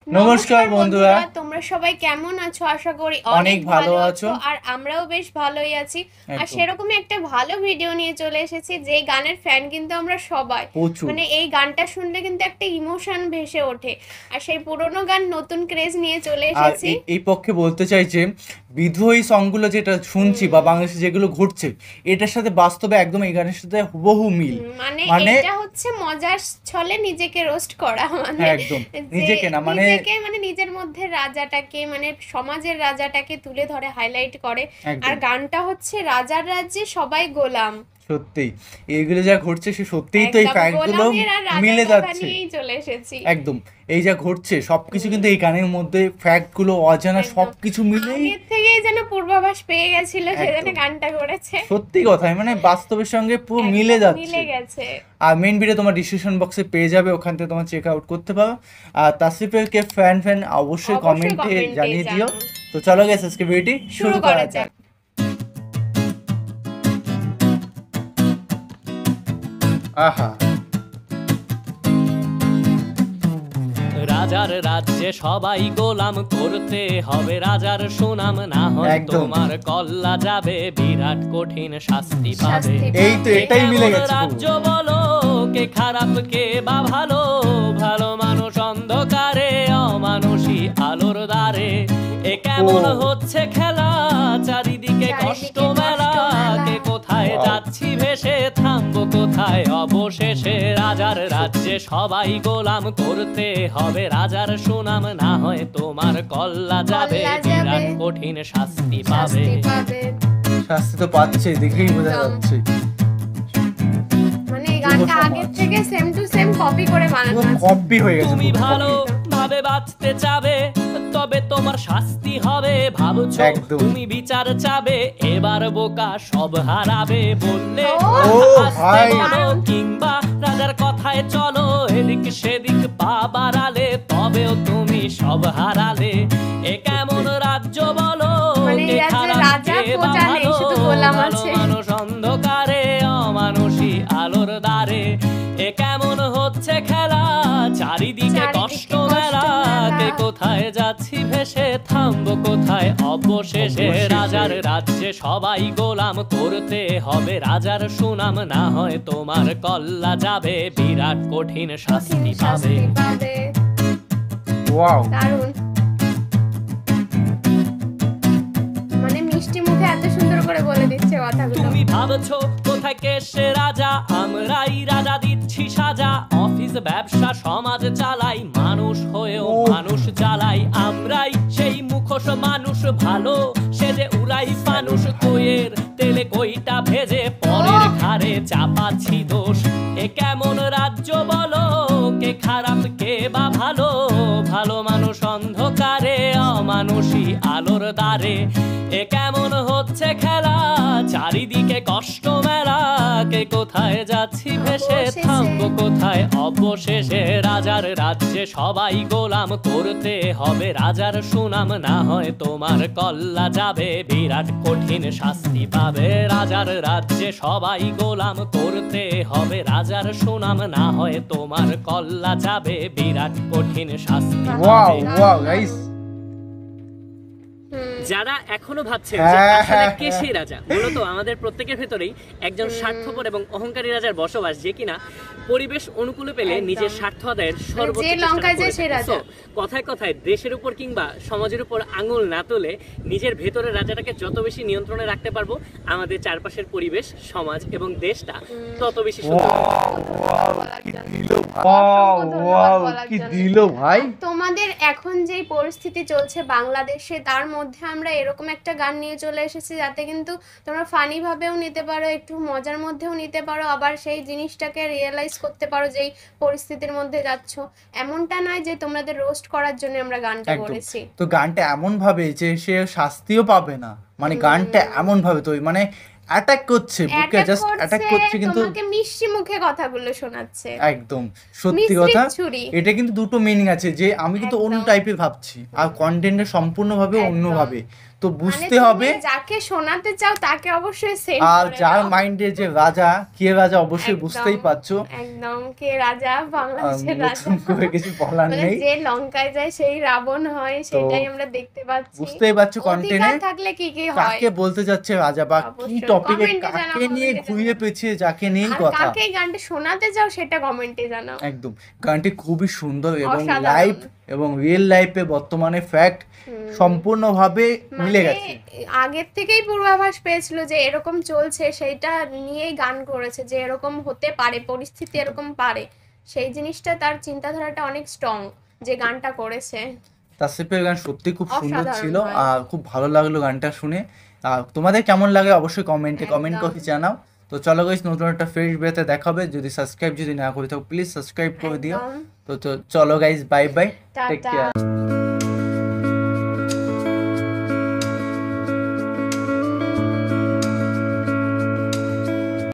নমস্কার বন্ধুরা, তোমরা সবাই কেমন আছো? আশা করি অনেক ভালো আছো। আর আমরাও বেশ ভালোই আছি। আর একদম। সেরকমই একটা ভালো ভিডিও নিয়ে চলে এসেছি, যে গানের ফ্যান কিন্তু আমরা সবাই। প্রচুর। মানে এই গানটা শুনলে কিন্তু একটা ইমোশন ভেসে ওঠে। আর সেই পুরোনো গান নতুন ক্রেজ নিয়ে চলে আর এসেছি। এই পক্ষে বলতে চাই যে বিদ্রোহী সংগুলো যেটা শুনছি বা বাংলাদেশে যেগুলো ঘটছে, এটার সাথে বাস্তবে একদম এই গানের সাথে হুবহু মিল। মানে এটা হচ্ছে মজার ছলে নিজেকে রোস্ট করা, মানে একদম নিজেকে না, মানে নিজেকে, মানে নিজের মধ্যে রাজাটাকে, মানে সমাজের রাজাটাকে তুলে ধরে হাইলাইট করে। একদম। আর গানটা হচ্ছে রাজার রাজ্যে সবাই গোলাম। সত্যি এইগুলো যা ঘটছে সে সত্যিই তো এই একদম ফ্যাক্টগুলো গোলামের আর রাজার মিলে কথা যাচ্ছে। নিয়েই চলে এসেছি। একদম এই যা ঘটছে সবকিছু কিন্তু এই গানের মধ্যে ফ্যাক্টগুলো অজানা একদম। সবকিছু মিলেই আগের থেকেই যেন পূর্বাভাস পেয়ে গেছিল, সেজন্য একদম। গানটা করেছে। সত্যি কথাই, মানে বাস্তবের সঙ্গে পুরো একদম মিলে যাচ্ছে। মিলে গেছে। আর মেন ভিডিও তোমার ডিসক্রিপশন বক্সে পেয়ে যাবে, ওখান থেকে তোমার চেক আউট করতে পারো। আর তাসরিফেরকে ফ্যান অবশ্যই কমেন্টে জানিয়ে দিও। তো চলো গেছে আজকে ভিডিওটি শুরু করা যাক। আহা, রাজার রাজ্যে সবাই গোলাম, করতে হবে রাজার সুনাম, না হয় একদম। তোমার কল্লা যাবে, বিরাট কঠিন শাস্তি পাবে। এই তো এটাই মিলে কেমন গেছে পুরো। রাজ্য বলো, কে খারাপ কে বা ভালো, ভালো মানুষ অন্ধকারে, অমানুষী আলোর দ্বারে। এ কেমন হচ্ছে খেলা, চারিদিকে কষ্ট মেলা, কে কোথায় যাচ্ছি ভেসে, থামবো কোথায় অবশেষে। রাজার রাজ্যে সবাই গোলাম, করতে হবে রাজার সুনাম, না হয় তোমার কল্লা যাবে, বিরাট কঠিন শাস্তি পাবে। শাস্তি তো পাচ্ছে, দেখেই বোঝা যাচ্ছে। মানে এই গানটা আগের থেকে সেম টু সেম কপি করে বানানো আছে। কপি হয়ে গেছে। তুমি ভালো ভাবে বাঁচতে চাবে, তবে তোমার শাস্তি হবে, ভাবছো একদম। তুমি বিচার চাবে, এবার বোকা সব হারাবে। বললে ও আস্তে ভাই। বলো, কিংবা রাজার কথায় চলো, এদিক সেদিক পা বাড়ালে, তবেও তুমি সব হারালে। এ কেমন রাজ্য বলো, মানে কে এই রাজ্যে খারাপ রাজা কে বা প্রজা নেই, ভালো, শুধু গোলাম ভালো আছে। মানুষ অন্ধকারে, অমানুষী আলোর দ্বারে। এ কেমন হচ্ছে খেলা, চারিদিকে কষ্ট মেলা, কে কোথায় যাচ্ছি ভেসে, থামবো কোথায় অবশেষে। রাজার রাজ্যে সবাই গোলাম, করতে হবে রাজার সুনাম, না হয় তোমার কল্লা যাবে, বিরাট কঠিন শাস্তি পাবে। ওয়াও, দারুণ। মানে মিষ্টি মুখে এত সুন্দর করে বলে দিচ্ছে কথাগুলো। তুমি ভাবছো কোথায় কে সে রাজা, আমরাই রাজা দিচ্ছি সাজা, অফিস ব্যবসা সমাজ চালাই, মানুষ হয়েও মানুষ জ্বালাই, আমরাই সেই মুখোশ মানুষ ভালো, সে যে উড়াই ফানুষ, কইয়ের তেলে কইটা ভেজে, পরের ঘাড়ে চাপাচ্ছি দোষ। এ কেমন রাজ্য বলো, কে খারাপ কে বা ভালো, ভালো মানুষ অন্ধকারে, অমানুষী আলোর দ্বারে। এ কেমন হচ্ছে খেলা, চারিদিকে কষ্ট মেলা, কে কোথায় যাচ্ছি ভেসে, থামবো কোথায় অবশেষে। রাজার রাজ্যে সবাই গোলাম, করতে হবে রাজার সুনাম, না হয় তোমার কল্লা যাবে, বিরাট কঠিন শাস্তি পাবে। রাজার রাজ্যে সবাই গোলাম, করতে হবে রাজার সুনাম, না হয় তোমার কল্লা যাবে, বিরাট কঠিন শাস্তি ওয়াও পাবে। Wow guys. যারা এখনো ভাবছেন যে হ্যাঁ, আসলে হ্যাঁ, কে সেই রাজা, মূলত আমাদের প্রত্যেকের ভেতরেই একজন স্বার্থপর এবং অহংকারী রাজার বসবাস, যে কিনা পরিবেশ অনুকূলে পেলে একদম। নিজের স্বার্থ আদায়ের সর্বোচ্চ যে চেষ্টা লঙ্কায় করে যে সে থাকে। রাজা। So, কথায় কথায় দেশের উপর কিংবা সমাজের উপর আঙুল না তুলে নিজের ভেতরের রাজাটাকে যত বেশি নিয়ন্ত্রণে রাখতে পারবো, আমাদের চারপাশের পরিবেশ, সমাজ এবং দেশটা তত বেশি সুন্দর হবে। ওয়াও ওয়াও, কি দিল ভাই। তোমাদের এখন যে পরিস্থিতি চলছে বাংলাদেশে, তার মধ্যে আমরা এরকম একটা গান নিয়ে চলে এসেছি যাতে কিন্তু তোমরা ফানি ভাবেও নিতে পারো, একটু মজার মধ্যেও নিতে পারো, আবার সেই জিনিসটাকে রিয়েলাইজ করতে পারো যেই পরিস্থিতির মধ্যে যাচ্ছ। এমনটা নয় যে তোমাদের রোস্ট করার জন্য আমরা গানটা একদম। করেছি। তো গানটা এমন ভাবে যে সে শাস্তিও পাবে না, মানে গানটা এমন ভাবে তো মানে অ্যাটাক করছে, বুকে জাস্ট অ্যাটাক করছে, কিন্তু তোমাকে মিষ্টি মুখে কথাগুলো শোনাচ্ছে। একদম সত্যি মিশ্রিত কথা। ছুরি। এটা কিন্তু দুটো মিনিং আছে, যে আমি কিন্তু অন্য একদম। টাইপের ভাবছি আর কন্টেন্টে সম্পূর্ণভাবে একদম। অন্যভাবে। তো মানে বুঝতে তুমি হবে। যাকে শোনাতে চাও তাকে অবশ্যই সেন্ড আর করে যার দাও। মাইন্ডে যে রাজা কে রাজা অবশ্যই একদম, বুঝতেই পারছো। একদম কে রাজা, বাংলাদেশের রাজা। নতুন করে কিছু বলার মানে নেই, যে লঙ্কায় যায় সেই রাবণ হয়, সেটাই আমরা দেখতে পাচ্ছি। বুঝতেই পারছো অধিকার কন্টেন্টে থাকলে কি কি হয়। কাকে বলতে যাচ্ছে রাজা, বা কি অবশ্যই টপিকে কমেন্টে জানাও, কাকে নিয়ে কমেন্টে ঘুরিয়ে জানাও। পেঁচিয়ে যাকে নিয়েই আর কথা। কাকে এই গানটা শোনাতে চাও সেটা কমেন্টে জানাও। একদম, গানটি খুবই সুন্দর এবং অসাধারণ। লাইভ এবং রিয়েল লাইফে বর্তমানে ফ্যাক্ট সম্পূর্ণভাবে মিলে মানে গেছে। আগের থেকেই পূর্বাভাস পেয়েছিল যে এরকম চলছে, সেইটা নিয়েই গান করেছে যে এরকম হতে পারে, পরিস্থিতি এরকম পারে। সেই জিনিসটা, তার চিন্তাধারাটা অনেক স্ট্রং যে গানটা করেছে। তাসরিফের গান সত্যি খুব সুন্দর অসাধারণ ছিল, ভাই। আর খুব ভালো লাগলো গানটা শুনে। আর তোমাদের কেমন লাগে অবশ্যই কমেন্ট একদম। করে জানাও। তো চলো গাইস, নতুন একটা ফ্রেশ বেতে দেখাবে। যদি সাবস্ক্রাইব যদি না করে থাকো প্লিজ সাবস্ক্রাইব করে দিও। একদম। তো চলো guys, bye bye, take tata. Care.